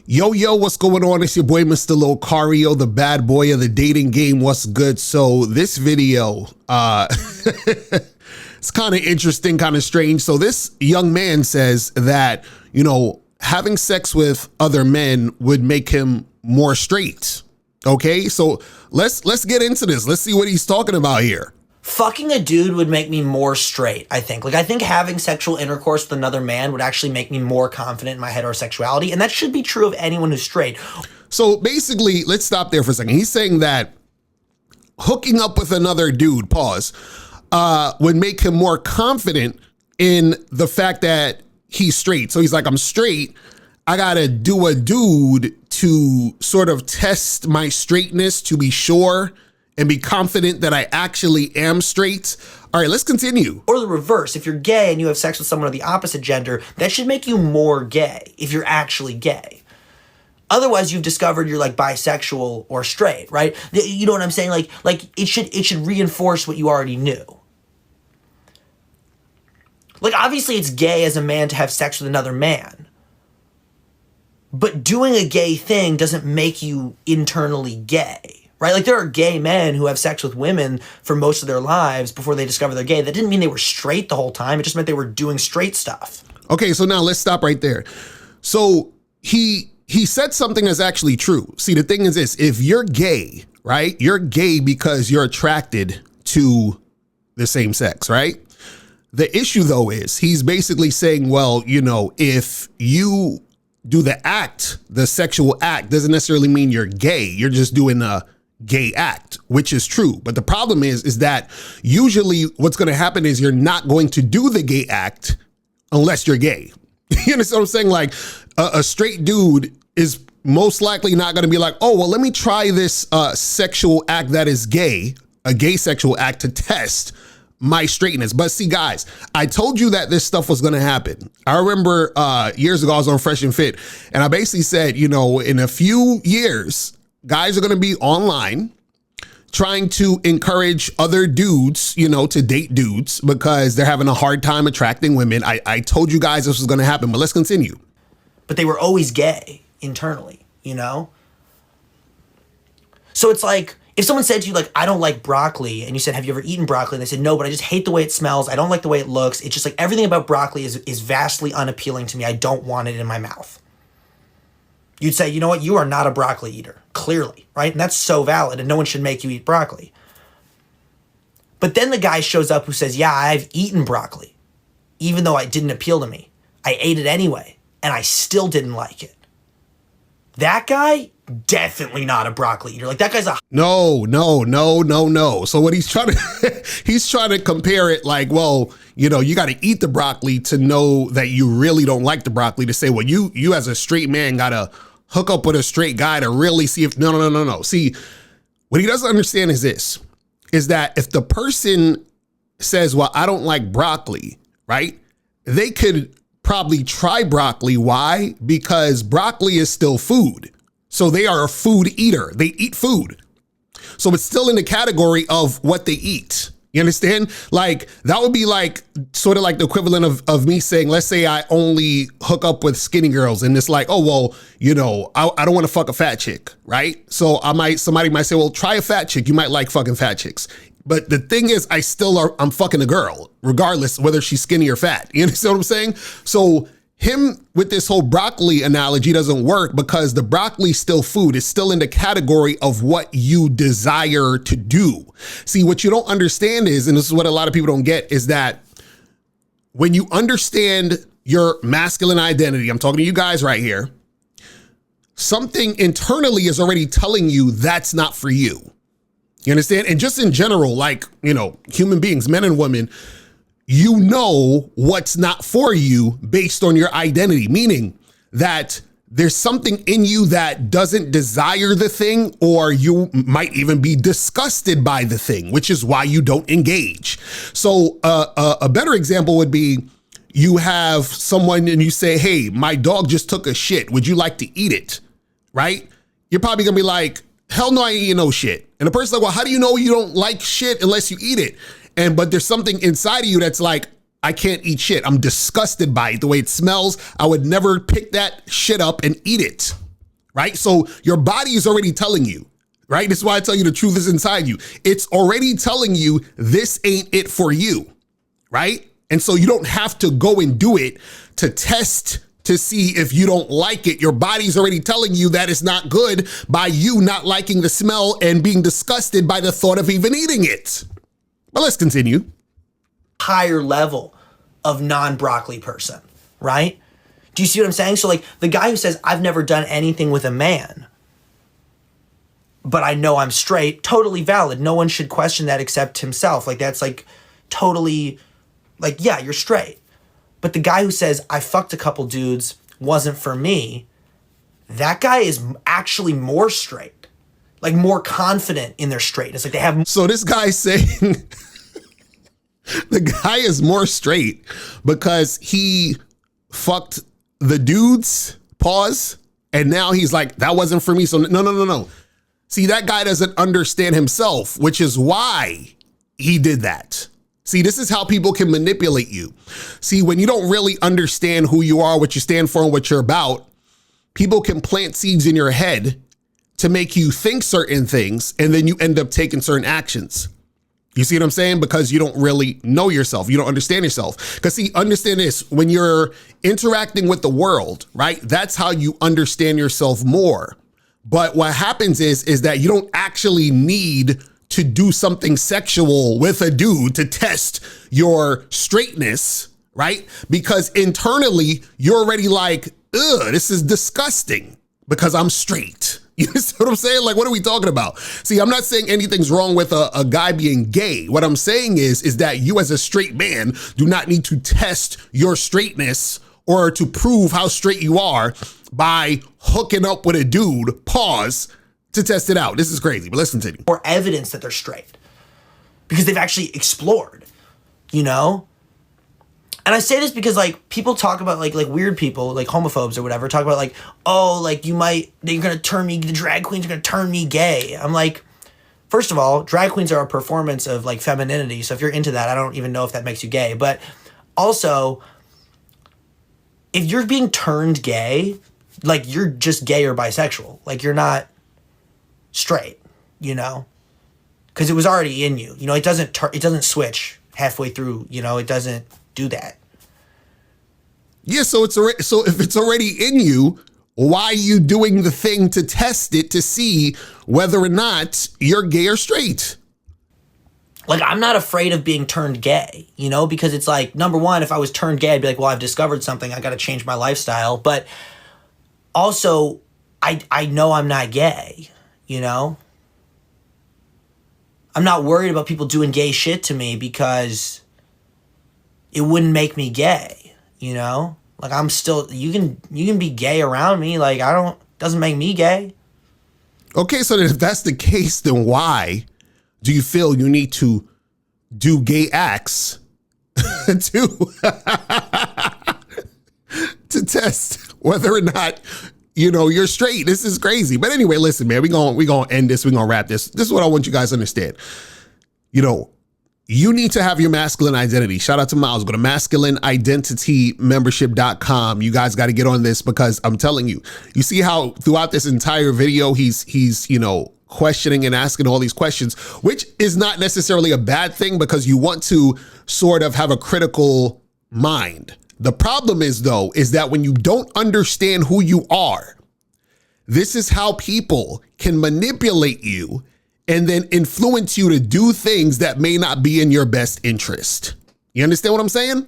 Yo, what's going on? It's your boy, Mr. Locario, the bad boy of the dating game. What's good? So this video, it's kind of interesting, kind of strange. So this young man says that, having sex with other men would make him more straight. Okay, so let's get into this. Let's see what he's talking about here. Fucking a dude would make me more straight, I think. I think having sexual intercourse with another man would actually make me more confident in my heterosexuality, and that should be true of anyone who's straight. So basically, let's stop there for a second. He's saying that hooking up with another dude, would make him more confident in the fact that he's straight. So he's like, I'm straight. I gotta do a dude to sort of test my straightness to be sure and be confident that I actually am straight. All right, let's continue. Or the reverse. If you're gay and you have sex with someone of the opposite gender, that should make you more gay if you're actually gay. Otherwise, you've discovered you're like bisexual or straight, right? You know what I'm saying? Like it should reinforce what you already knew. Like, obviously it's gay as a man to have sex with another man. But doing a gay thing doesn't make you internally gay. Right? Like, there are gay men who have sex with women for most of their lives before they discover they're gay. That didn't mean they were straight the whole time. It just meant they were doing straight stuff. Okay, so now let's stop right there. So he said something that's actually true. See, the thing is this, if you're gay, right? You're gay because you're attracted to the same sex, right? The issue though is he's basically saying, well, if you do the sexual act doesn't necessarily mean you're gay. You're just doing a gay act, which is true. But the problem is that usually what's going to happen is you're not going to do the gay act unless you're gay. You understand what I'm saying? Like a straight dude is most likely not going to be like, oh, well, let me try this sexual act that is gay, a gay sexual act to test my straightness. But see, guys, I told you that this stuff was going to happen. I remember years ago, I was on Fresh and Fit, and I basically said, in a few years, guys are going to be online trying to encourage other dudes, to date dudes because they're having a hard time attracting women. I told you guys this was going to happen, but let's continue. But they were always gay internally, So it's like, if someone said to you, like, I don't like broccoli, and you said, have you ever eaten broccoli? And they said, no, but I just hate the way it smells. I don't like the way it looks. It's just like everything about broccoli is vastly unappealing to me. I don't want it in my mouth. You'd say, you know what? You are not a broccoli eater, clearly, right? And that's so valid, and no one should make you eat broccoli. But then the guy shows up who says, yeah, I've eaten broccoli, even though it didn't appeal to me. I ate it anyway, and I still didn't like it. That guy, definitely not a broccoli eater. Like, that guy's a... No. So what he's trying to, he's trying to compare it like, well, you got to eat the broccoli to know that you really don't like the broccoli, to say, well, you as a straight man got to hook up with a straight guy to really see if, no. See, what he doesn't understand is this, is that if the person says, well, I don't like broccoli, right? They could probably try broccoli. Why? Because broccoli is still food. So they are a food eater. They eat food. So it's still in the category of what they eat. You understand? Like, that would be like sort of like the equivalent of me saying, let's say I only hook up with skinny girls, and it's like, oh, well, I don't want to fuck a fat chick, right? So somebody might say, well, try a fat chick. You might like fucking fat chicks. But the thing is, I'm fucking a girl, regardless whether she's skinny or fat. You understand what I'm saying? So him with this whole broccoli analogy doesn't work because the broccoli's still food. It's still in the category of what you desire to do. See, what you don't understand is, and this is what a lot of people don't get, is that when you understand your masculine identity, I'm talking to you guys right here, something internally is already telling you that's not for you. You understand? And just in general, like, human beings, men and women, what's not for you based on your identity, meaning that there's something in you that doesn't desire the thing, or you might even be disgusted by the thing, which is why you don't engage. So a better example would be you have someone and you say, hey, my dog just took a shit. Would you like to eat it? Right? You're probably gonna be like, hell no, I ain't eating no shit. And the person's like, well, how do you know you don't like shit unless you eat it? But there's something inside of you that's like, I can't eat shit. I'm disgusted by it. The way it smells, I would never pick that shit up and eat it. right? So your body is already telling you, right? This is why I tell you the truth is inside you. It's already telling you this ain't it for you, right? And so you don't have to go and do it to test to see if you don't like it. Your body's already telling you that it's not good by you not liking the smell and being disgusted by the thought of even eating it. But let's continue. Higher level of non-broccoli person, right? Do you see what I'm saying? So like the guy who says, I've never done anything with a man, but I know I'm straight, totally valid. No one should question that except himself. Like that's like totally like, yeah, you're straight. But the guy who says, I fucked a couple dudes, wasn't for me, that guy is actually more straight, like more confident in their straightness. Like they have. So this guy's saying the guy is more straight because he fucked the dudes, pause, and now he's like, that wasn't for me. So no. See, that guy doesn't understand himself, which is why he did that. See, this is how people can manipulate you. See, when you don't really understand who you are, what you stand for, and what you're about, people can plant seeds in your head to make you think certain things, and then you end up taking certain actions. You see what I'm saying? Because you don't really know yourself. You don't understand yourself. Because see, understand this, when you're interacting with the world, right? That's how you understand yourself more. But what happens is that you don't actually need to do something sexual with a dude to test your straightness, right? Because internally, you're already like, ugh, this is disgusting because I'm straight. You know what I'm saying? Like, what are we talking about? See, I'm not saying anything's wrong with a guy being gay. What I'm saying is that you as a straight man do not need to test your straightness or to prove how straight you are by hooking up with a dude, pause, to test it out. This is crazy, but let's continue. Or evidence that they're straight because they've actually explored, you know? And I say this because like people talk about like weird people, like homophobes or whatever, talk about like, oh, like they're gonna turn me, the drag queens are gonna turn me gay. I'm like, first of all, drag queens are a performance of like femininity. So if you're into that, I don't even know if that makes you gay. But also, if you're being turned gay, like you're just gay or bisexual. Like you're not straight, you know, because it was already in you. You know, it doesn't switch halfway through. You know, it doesn't do that. Yeah, so if it's already in you, why are you doing the thing to test it to see whether or not you're gay or straight? Like, I'm not afraid of being turned gay, you know, because it's like, number one, if I was turned gay, I'd be like, well, I've discovered something. I got to change my lifestyle. But also, I know I'm not gay. You know, I'm not worried about people doing gay shit to me because it wouldn't make me gay, you know? Like I'm still, you can be gay around me. Like doesn't make me gay. Okay. So if that's the case, then why do you feel you need to do gay acts to test whether or not you know, you're straight? This is crazy. But anyway, listen, man, we gonna end this. We're gonna wrap this. This is what I want you guys to understand. You know, you need to have your masculine identity. Shout out to Miles. Go to masculineidentitymembership.com. You guys got to get on this because I'm telling you, you see how throughout this entire video, he's, you know, questioning and asking all these questions, which is not necessarily a bad thing because you want to sort of have a critical mind. The problem is, though, is that when you don't understand who you are, this is how people can manipulate you and then influence you to do things that may not be in your best interest. You understand what I'm saying?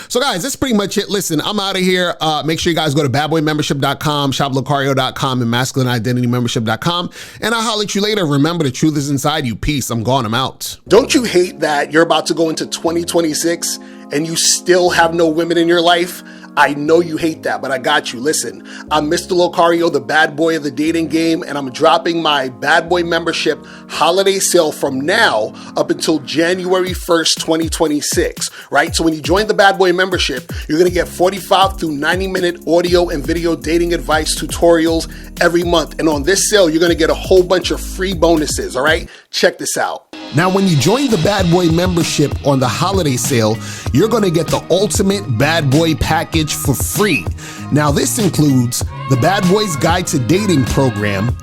So guys, that's pretty much it. Listen, I'm out of here. Make sure you guys go to badboymembership.com, shoplocario.com, and masculineidentitymembership.com. And I'll holler at you later. Remember, the truth is inside you. Peace. I'm gone. I'm out. Don't you hate that you're about to go into 2026 and you still have no women in your life? I know you hate that, but I got you. Listen, I'm Mr. Locario, the bad boy of the dating game, and I'm dropping my Bad Boy Membership holiday sale from now up until January 1st, 2026, right? So when you join the Bad Boy Membership, you're going to get 45 through 90-minute audio and video dating advice tutorials every month. And on this sale, you're going to get a whole bunch of free bonuses, all right? Check this out. Now, when you join the Bad Boy membership on the holiday sale, you're going to get the ultimate Bad Boy package for free. Now, this includes the Bad Boys Guide to Dating program,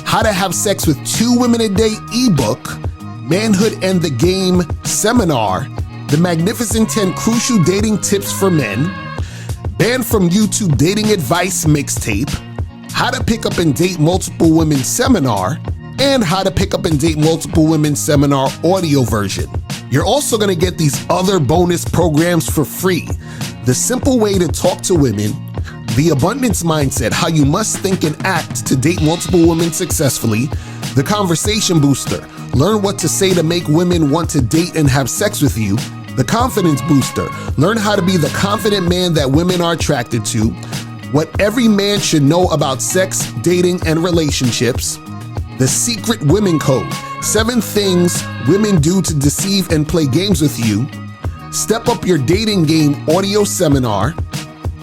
How to Have Sex with 2 Women a Day ebook, Manhood and the Game seminar, the Magnificent 10 Crucial Dating Tips for Men, Banned from YouTube Dating Advice mixtape, How to Pick Up and Date Multiple Women seminar, and How to Pick Up and Date Multiple Women seminar audio version. You're also going to get these other bonus programs for free. The Simple Way to Talk to Women, The Abundance Mindset, How You Must Think and Act to Date Multiple Women Successfully, The Conversation Booster, Learn What to Say to Make Women Want to Date and Have Sex with You, The Confidence Booster, Learn How to Be the Confident Man That Women Are Attracted to, What Every Man Should Know About Sex, Dating, and Relationships, The Secret Women Code, 7 Things Women Do to Deceive and Play Games with You, Step Up Your Dating Game audio seminar,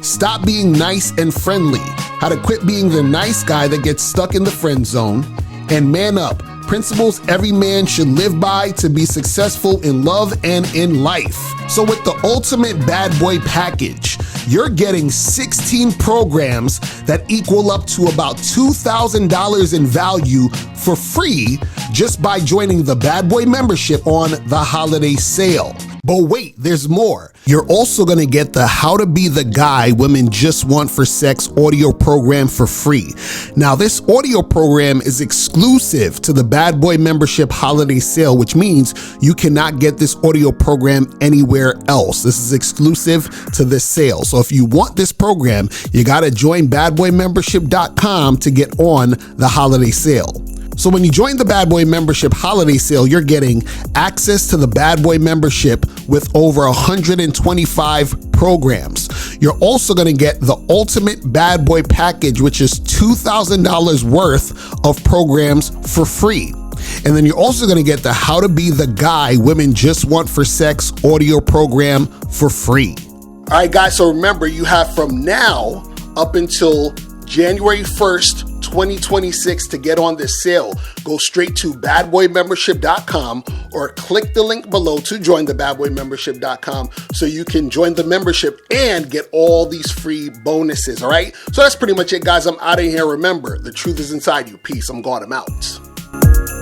Stop Being Nice and Friendly, How to Quit Being the Nice Guy That Gets Stuck in the Friend Zone, and Man Up, Principles Every Man Should Live By to Be Successful in Love and in Life. So with the ultimate Bad Boy package, you're getting 16 programs that equal up to about $2,000 in value for free just by joining the Bad Boy membership on the holiday sale. But wait, there's more. You're also going to get the How to Be the Guy Women Just Want for Sex audio program for free. Now, this audio program is exclusive to the Bad Boy membership holiday sale, which means you cannot get this audio program anywhere else. This is exclusive to this sale. So if you want this program, you got to join badboymembership.com to get on the holiday sale. So when you join the Bad Boy membership holiday sale, you're getting access to the Bad Boy membership with over 125 programs. You're also going to get the ultimate Bad Boy package, which is $2,000 worth of programs for free. And then you're also going to get the How to Be the Guy Women Just Want for Sex audio program for free. All right, guys, so remember, you have from now up until January 1st, 2026 to get on this sale. Go straight to badboymembership.com or click the link below to join the badboymembership.com so you can join the membership and get all these free bonuses, all right? So that's pretty much it, guys. I'm out of here. Remember, the truth is inside you. Peace. I'm God. I'm out.